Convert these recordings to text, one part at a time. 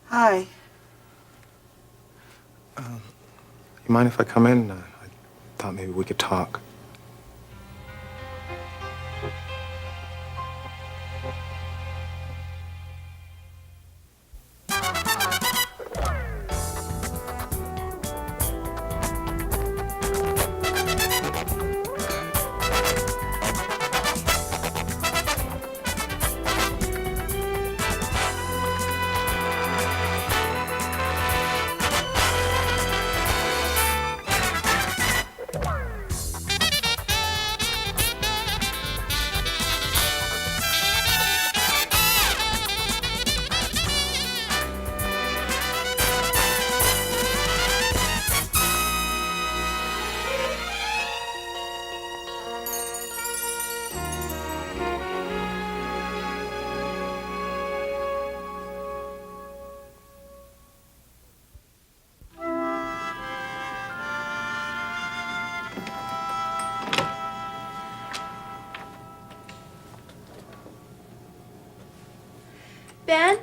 Hi. You mind if I come in? I thought maybe we could talk. Ben?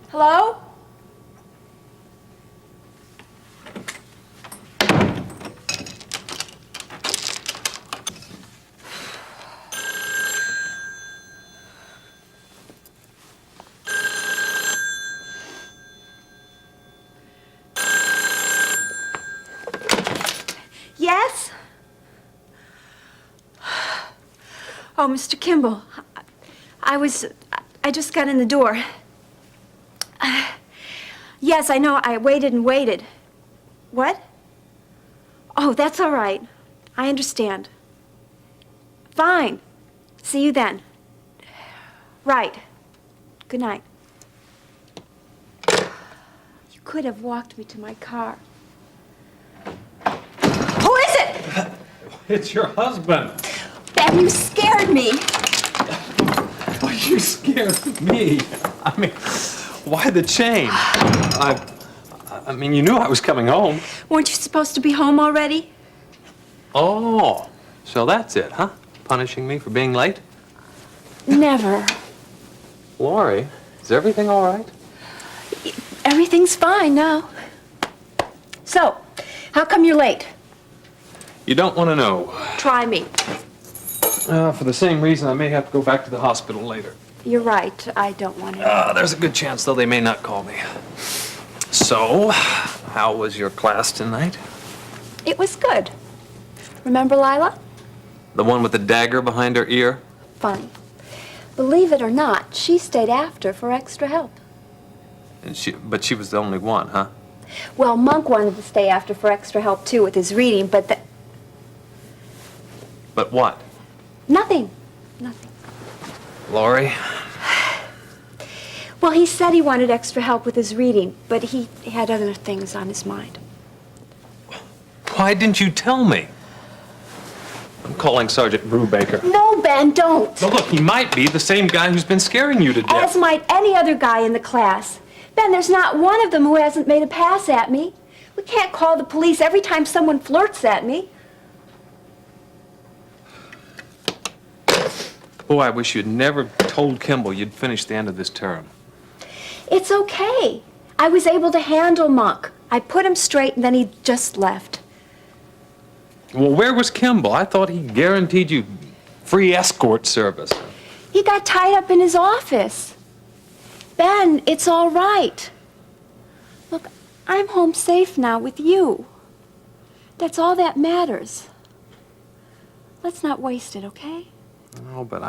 Hello? Yes? Oh, Mr. Kimball, I just got in the door. Yes, I know, I waited and waited. What? Oh, that's all right. I understand. Fine. See you then. Right. Good night. You could have walked me to my car. Who is it? It's your husband. Ben, you scared me. Oh, you scared me. I mean, why the change? I mean, you knew I was coming home. Weren't you supposed to be home already? Oh, so that's it, huh? Punishing me for being late? Never. Laurie, is everything all right? Everything's fine now. So, how come you're late? You don't want to know. Try me. For the same reason, I may have to go back to the hospital later. You're right. I don't want to. There's a good chance, though, they may not call me. So, how was your class tonight? It was good. Remember Lila? The one with the dagger behind her ear? Funny. Believe it or not, she stayed after for extra help. But she was the only one, huh? Well, Monk wanted to stay after for extra help, too, with his reading, but But what? Nothing. Nothing. Laurie? Well, he said he wanted extra help with his reading, but he had other things on his mind. Why didn't you tell me? I'm calling Sergeant Brubaker. No, Ben, don't. No, look, he might be the same guy who's been scaring you to death. As might any other guy in the class. Ben, there's not one of them who hasn't made a pass at me. We can't call the police every time someone flirts at me. Boy, I wish you'd never told Kimball you'd finish the end of this term. It's okay. I was able to handle Monk. I put him straight and then he just left. Well, where was Kimball? I thought he guaranteed you free escort service. He got tied up in his office. Ben, it's all right. Look, I'm home safe now with you. That's all that matters. Let's not waste it, okay? No, but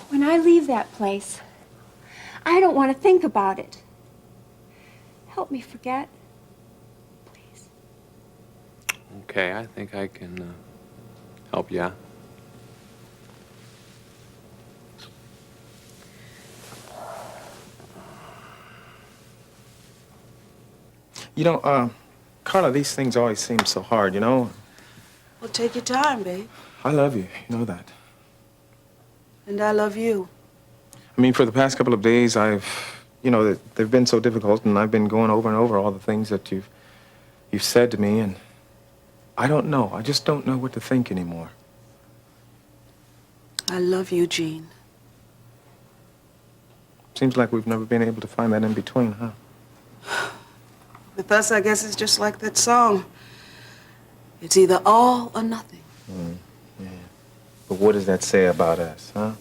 When I leave that place, I don't want to think about it. Help me forget. Please. Okay, I think I can help you out. You know, Carla, these things always seem so hard, you know? Well, take your time, babe. I love you. You know that. And I love you. I mean, for the past couple of days, they've been so difficult, and I've been going over and over all the things that you've said to me, and I don't know. I just don't know what to think anymore. I love you, Jean. Seems like we've never been able to find that in between, huh? With us, I guess it's just like that song. It's either all or nothing. Yeah. But what does that say about us, huh?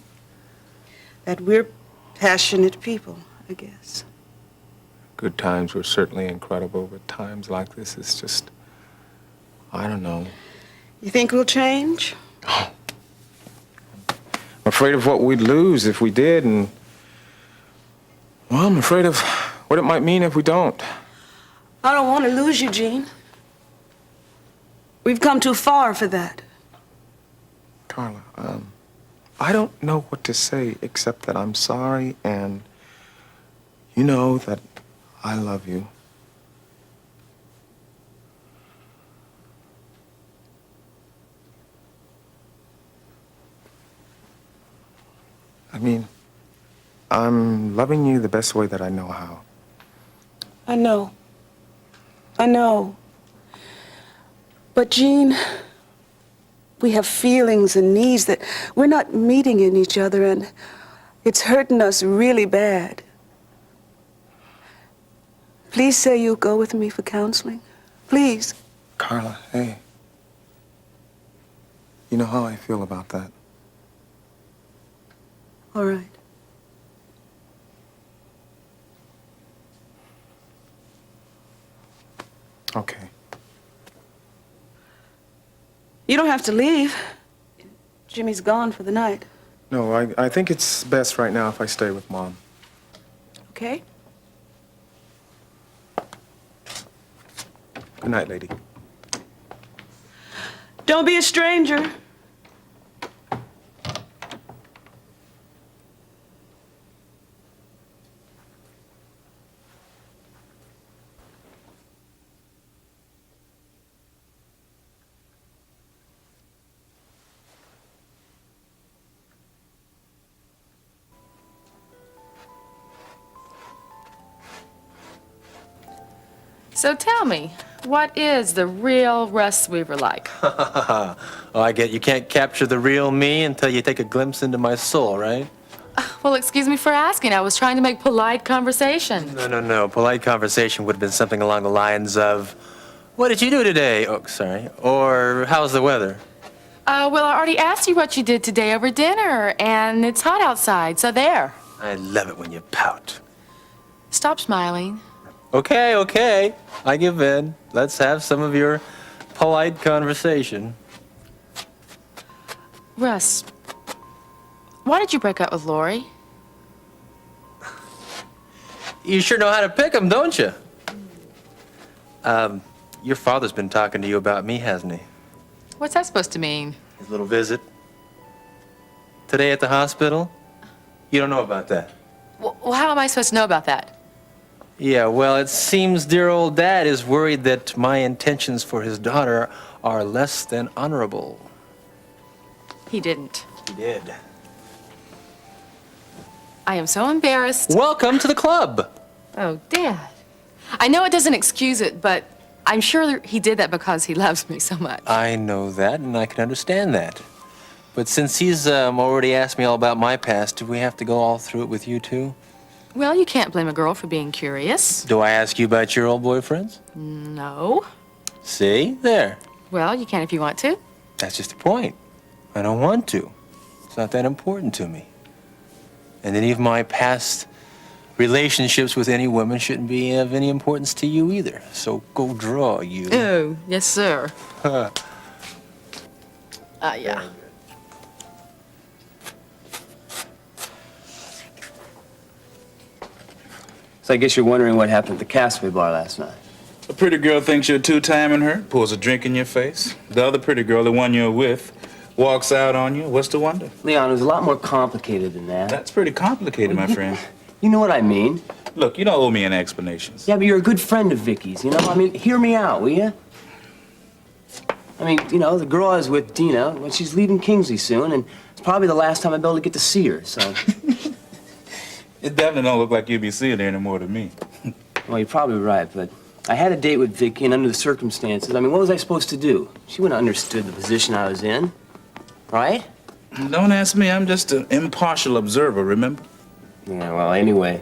That we're passionate people, I guess. Good times were certainly incredible, but times like this is just, I don't know. You think we'll change? I'm afraid of what we'd lose if we did, and, well, I'm afraid of what it might mean if we don't. I don't want to lose you, Gene. We've come too far for that. Carla, I don't know what to say except that I'm sorry, and you know that I love you. I mean, I'm loving you the best way that I know how. I know. I know. But, Gene, we have feelings and needs that we're not meeting in each other, and it's hurting us really bad. Please say you'll go with me for counseling. Please. Carla, hey. You know how I feel about that. All right. Okay. You don't have to leave. Jimmy's gone for the night. No, I think it's best right now if I stay with Mom. Okay? Good night, lady. Don't be a stranger. So tell me, what is the real Russ Weaver like? Oh, I get you can't capture the real me until you take a glimpse into my soul, right? Well, excuse me for asking. I was trying to make polite conversation. No. Polite conversation would have been something along the lines of, what did you do today? Oh, sorry. Or, how's the weather? Well, I already asked you what you did today over dinner, and it's hot outside, so there. I love it when you pout. Stop smiling. Okay. I give in. Let's have some of your polite conversation. Russ, why did you break up with Lori? You sure know how to pick 'em, don't you? Your father's been talking to you about me, hasn't he? What's that supposed to mean? His little visit. Today at the hospital? You don't know about that? Well, how am I supposed to know about that? Yeah, well, it seems dear old Dad is worried that my intentions for his daughter are less than honorable. He didn't. He did. I am so embarrassed. Welcome to the club. Oh, Dad. I know it doesn't excuse it, but I'm sure he did that because he loves me so much. I know that, and I can understand that. But since he's already asked me all about my past, do we have to go all through it with you, too? Well, you can't blame a girl for being curious. Do I ask you about your old boyfriends? No. See? There. Well, you can if you want to. That's just the point. I don't want to. It's not that important to me. And any of my past relationships with any woman shouldn't be of any importance to you either. So go draw, you. Oh, yes, sir. Yeah. So I guess you're wondering what happened at the Castaway Bar last night. A pretty girl thinks you're two-timing her, pours a drink in your face. The other pretty girl, the one you're with, walks out on you. What's the wonder? Leon, it was a lot more complicated than that. That's pretty complicated, my friend. You know what I mean. Look, you don't owe me any explanations. Yeah, but you're a good friend of Vicky's, you know? I mean, hear me out, will you? I mean, you know, the girl I was with, Dina, well, she's leaving Kingsley soon, and it's probably the last time I'll be able to get to see her, so... It definitely don't look like you'll be seeing her anymore to me. Well, you're probably right, but I had a date with Vicky, and under the circumstances, I mean, what was I supposed to do? She wouldn't have understood the position I was in, right? Don't ask me. I'm just an impartial observer, remember? Yeah, well, anyway,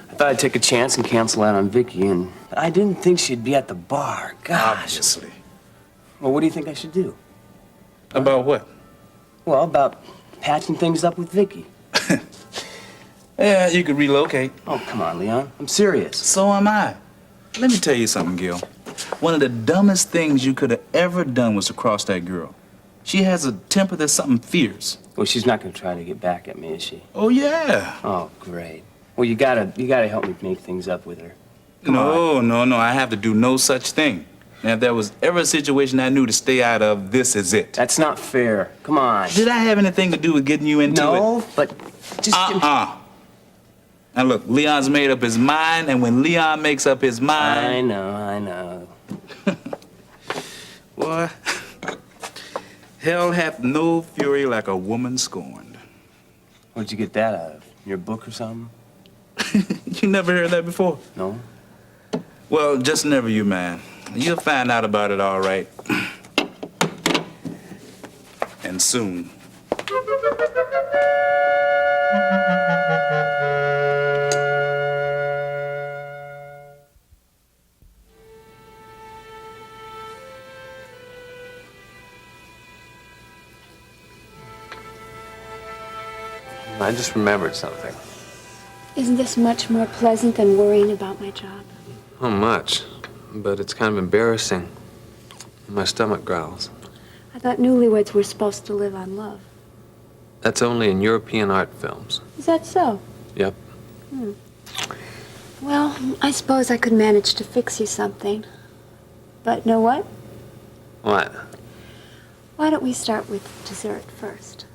I thought I'd take a chance and cancel out on Vicky, and I didn't think she'd be at the bar. Gosh. Obviously. Well, what do you think I should do? About what? Well, about patching things up with Vicky. Yeah, you could relocate. Oh, come on, Leon. I'm serious. So am I. Let me tell you something, Gil. One of the dumbest things you could have ever done was to cross that girl. She has a temper that's something fierce. Well, she's not gonna try to get back at me, is she? Oh, yeah. Oh, great. Well, you gotta help me make things up with her. No. I have to do no such thing. Now, if there was ever a situation I knew to stay out of, this is it. That's not fair. Come on. Did I have anything to do with getting you into it? No, but just... Now, look, Leon's made up his mind, and when Leon makes up his mind... I know. Boy, hell hath no fury like a woman scorned. Where'd you get that out of? Your book or something? You never heard that before? No? Well, just never you, man. You'll find out about it all right. And soon. I just remembered something. Isn't this much more pleasant than worrying about my job? Not much, but it's kind of embarrassing. My stomach growls. I thought newlyweds were supposed to live on love. That's only in European art films. Is that so? Yep. Well, I suppose I could manage to fix you something. But know what? What? Why don't we start with dessert first?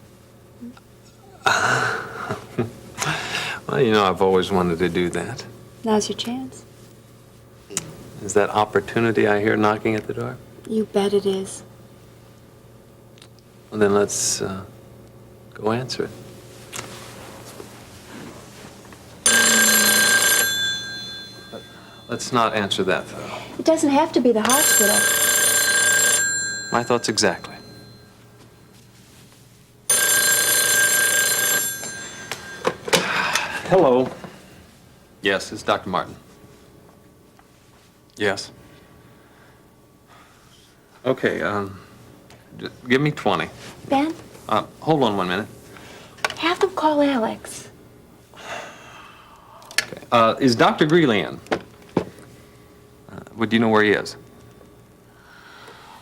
Well, you know, I've always wanted to do that. Now's your chance. Is that opportunity I hear knocking at the door? You bet it is. Well, then let's go answer it. But let's not answer that, though. It doesn't have to be the hospital. My thoughts exactly. Hello. Yes, it's Dr. Martin. Yes. Okay, give me 20. Ben, Hold on 1 minute. have them call Alex. Okay. Is Dr. Greeley in? Do you know where he is?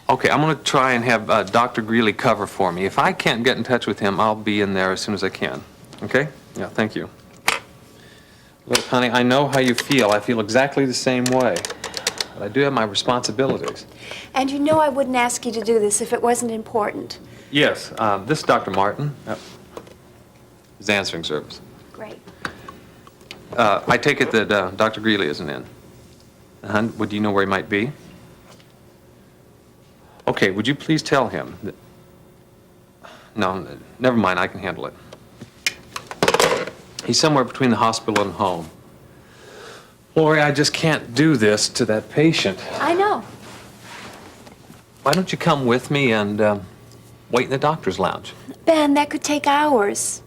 Okay, I'm going to try and have Dr. Greeley cover for me. If I can't get in touch with him, I'll be in there as soon as I can. Okay? Yeah, thank you. Look, honey, I know how you feel. I feel exactly the same way. But I do have my responsibilities. And you know I wouldn't ask you to do this if it wasn't important. Yes, this is Dr. Martin. His answering service. Great. I take it that Dr. Greeley isn't in. Would you know where he might be? Okay, would you please tell him that... No, never mind, I can handle it. He's somewhere between the hospital and home. Lori, I just can't do this to that patient. I know. Why don't you come with me and wait in the doctor's lounge? Ben, that could take hours.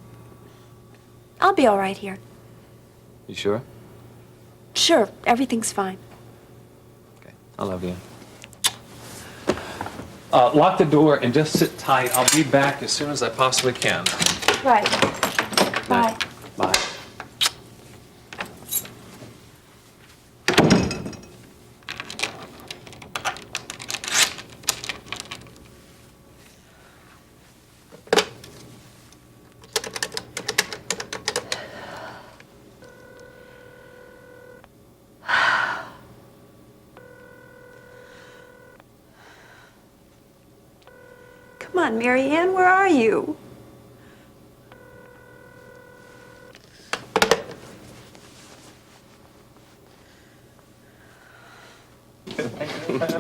I'll be all right here. You sure? Sure, everything's fine. Okay, I love you. Lock the door and just sit tight. I'll be back as soon as I possibly can. Right. Bye. Bye. Come on, Mary Ann, where are you?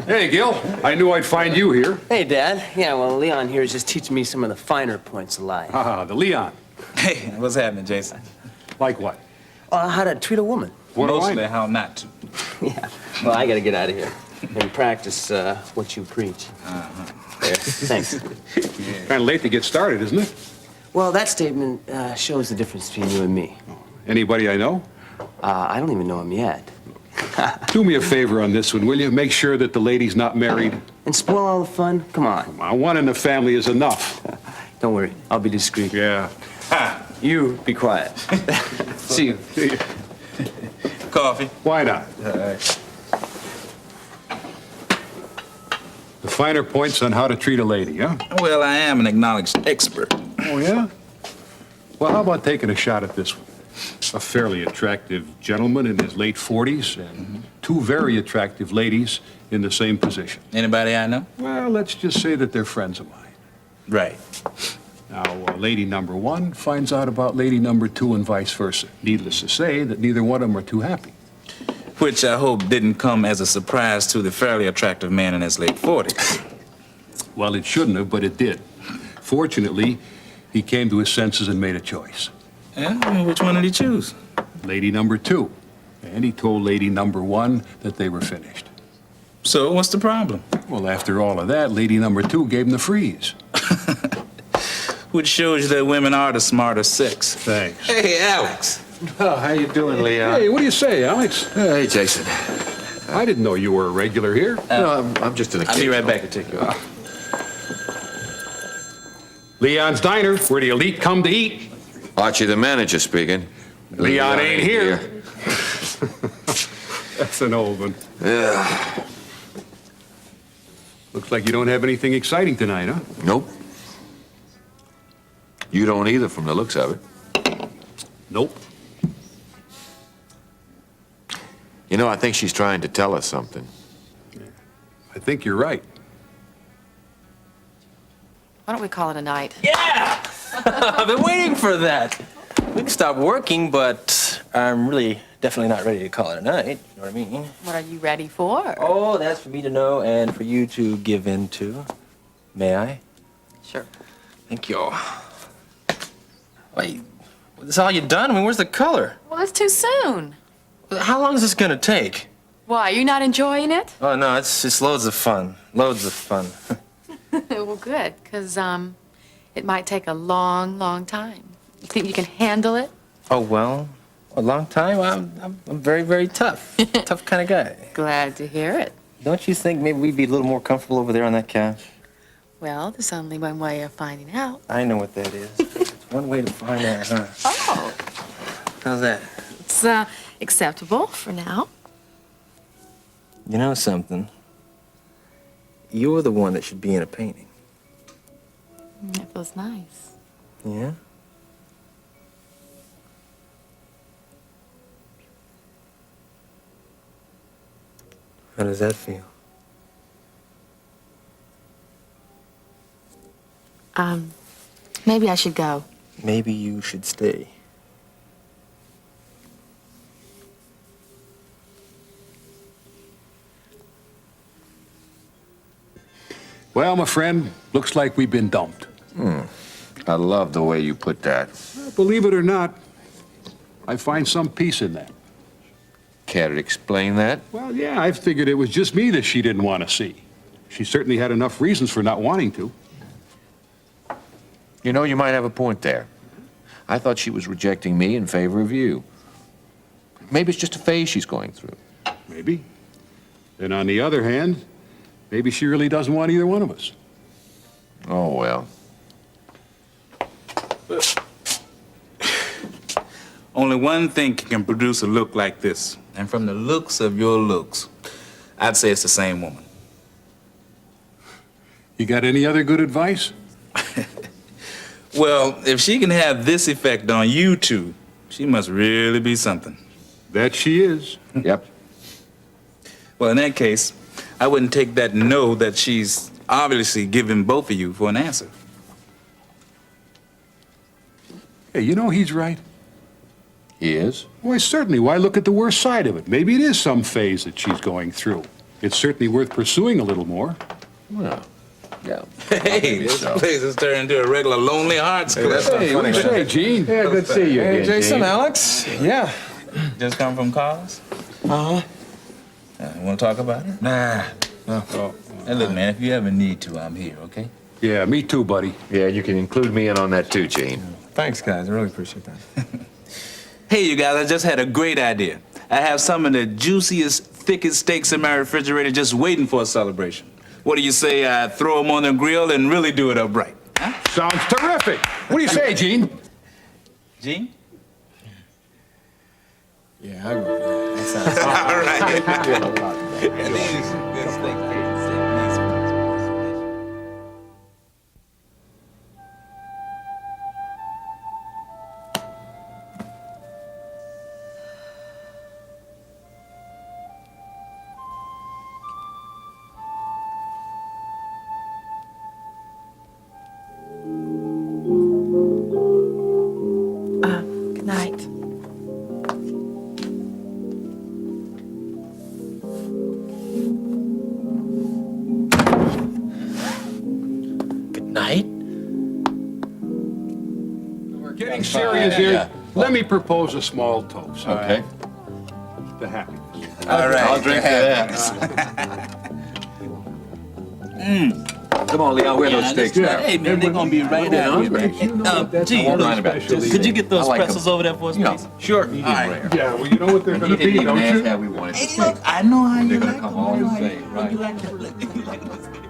Hey, Gil. I knew I'd find you here. Hey, Dad. Yeah, well, Leon here is just teaching me some of the finer points of life. The Leon. Hey, what's happening, Jason? Like what? How to treat a woman. What do I Mostly know? how not to. Yeah. Well, I gotta get out of here and practice what you preach. There. Thanks. Kind of late to get started, isn't it? Well, that statement shows the difference between you and me. Anybody I know? I don't even know him yet. Do me a favor on this one, will you? Make sure that the lady's not married. And spoil all the fun? Come on. One in the family is enough. Don't worry, I'll be discreet. Yeah. You be quiet. See you. Coffee. Why not? The finer points on how to treat a lady, huh? Well, I am an acknowledged expert. Oh, yeah? Well, how about taking a shot at this one? A fairly attractive gentleman in his late 40s and two very attractive ladies in the same position. Anybody I know? Well, let's just say that they're friends of mine. Right. Now, lady number one finds out about lady number two and vice versa. Needless to say that neither one of them are too happy. Which I hope didn't come as a surprise to the fairly attractive man in his late 40s. Well, it shouldn't have, but it did. Fortunately, he came to his senses and made a choice. Yeah? Which one did he choose? Lady number two. And he told lady number one that they were finished. So what's the problem? Well, after all of that, lady number two gave him the freeze. Which shows you that women are the smarter sex. Thanks. Hey, Alex. Oh, how you doing, Leon? Hey, what do you say, Alex? Hey, Jason. I didn't know you were a regular here. No, I'm just an I'll be right occasional. back to take you out. Leon's Diner, where the elite come to eat. Archie, the manager speaking. Leon ain't here. That's an old one. Yeah. Looks like you don't have anything exciting tonight, huh? Nope. You don't either from the looks of it. Nope. You know, I think she's trying to tell us something. I think you're right. Why don't we call it a night? Yeah! I've been waiting for that. We can stop working, but I'm really definitely not ready to call it a night. You know what I mean? What are you ready for? Oh, that's for me to know and for you to give in to. May I? Sure. Thank you. Wait, this all you done? I mean, where's the color? Well, it's too soon. How long is this gonna take? Why, you not enjoying it? Oh, no, it's loads of fun. Loads of fun. Well, good, because, it might take a long, long time. You think you can handle it? Oh, well, a long time? I'm very, very tough. Tough kind of guy. Glad to hear it. Don't you think maybe we'd be a little more comfortable over there on that couch? Well, there's only one way of finding out. I know what that is. It's one way to find out, huh? Oh. How's that? It's, acceptable for now. You know something? You're the one that should be in a painting. That feels nice. Yeah? How does that feel? Maybe I should go. Maybe you should stay. Well, my friend, looks like we've been dumped. I love the way you put that. Believe it or not, I find some peace in that. Care to explain that? Well, yeah, I figured it was just me that she didn't want to see. She certainly had enough reasons for not wanting to. You know, you might have a point there. I thought she was rejecting me in favor of you. Maybe it's just a phase she's going through. Maybe. Then on the other hand, maybe she really doesn't want either one of us. Oh, well. Only one thing can produce a look like this. And from the looks of your looks, I'd say it's the same woman. You got any other good advice? Well, if she can have this effect on you two, she must really be something. That she is. Yep. Well, in that case, I wouldn't take that no that she's obviously giving both of you for an answer. Hey, you know he's right. He is? Why, certainly. Why look at the worst side of it? Maybe it is some phase that she's going through. It's certainly worth pursuing a little more. Well, yeah. Hey, this place is turning into a regular Lonely Hearts Club. Hey, what do you say, Gene? Yeah, good to see you Hey, again, Jason, Gene. Alex. Yeah. Just come from cars? Uh-huh. You want to talk about it? Nah. Oh, Hey, look, man, if you ever need to, I'm here, okay? yeah, me too, buddy. Yeah, you can include me in on that too, Gene. Thanks, guys. I really appreciate that. Hey, you guys, I just had a great idea. I have some of the juiciest, thickest steaks in my refrigerator just waiting for a celebration. What do you say I throw them on the grill and really do it up right? Huh? Sounds terrific. What do you say, Gene? Gene? Yeah, I go for that. All right. Good night. Good night. We're getting serious here. Yeah. Let me propose a small toast. Okay. To happiness. All right. I'll drink to that. Come on, Leon, where those steaks at? Hey, man, they're gonna be right out here, man. Gene, won't mind about this. could you get those I like 'em. pretzels over there for us, You know, please? sure. Medium rare. Yeah, well, you know what they're And going to he didn't be, even don't ask you? how we wanted to Hey, taste. look, I know how They're you gonna like come them. all I know the how you- same, right? You like them.